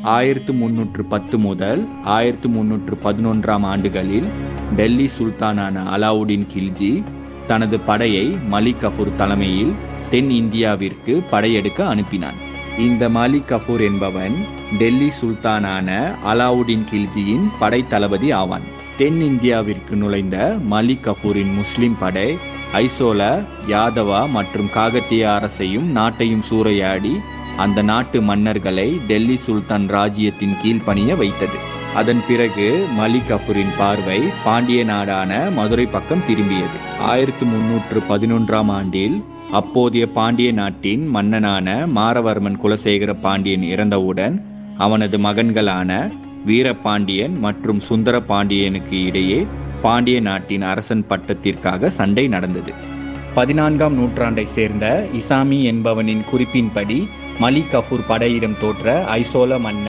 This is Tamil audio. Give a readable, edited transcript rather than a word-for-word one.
1310 முதல் 1311 ஆண்டுகளில் டெல்லி சுல்தானான அலாவுதீன் கில்ஜி தனது படையை மலிக் கஃபூர் தலைமையில் தென் இந்தியாவிற்கு படையெடுக்க அனுப்பினான். இந்த மலிக் கஃபூர் என்பவன் டெல்லி சுல்தானான அலாவுதீன் கில்ஜியின் படை தளபதி ஆவான். தென் இந்தியாவிற்கு நுழைந்த மலிக் கஃபூரின் முஸ்லிம் படை ஐசோல, யாதவா மற்றும் காகத்திய அரசையும் நாட்டையும் சூறையாடி அந்த நாட்டு மன்னர்களை டெல்லி சுல்தான் ராஜ்யத்தின் கீழ் பணிய வைத்தது. அதன் பிறகு மலிக் கஃபூரின் பார்வை பாண்டிய நாடான மதுரை பக்கம் திரும்பியது. 1311 ஆண்டில் அப்போதைய பாண்டிய நாட்டின் மன்னனான மாரவர்மன் குலசேகர பாண்டியன் இறந்தவுடன் அவனது மகன்களான வீரபாண்டியன் மற்றும் சுந்தர பாண்டியனுக்கு இடையே பாண்டிய நாட்டின் அரசன் பட்டத்திற்காக சண்டை நடந்தது. 14ஆம் நூற்றாண்டை சேர்ந்த இசாமி என்பவனின் குறிப்பின்படி மலிக் கஃபூர் படையிடம் தோற்ற ஐசோல மன்னர்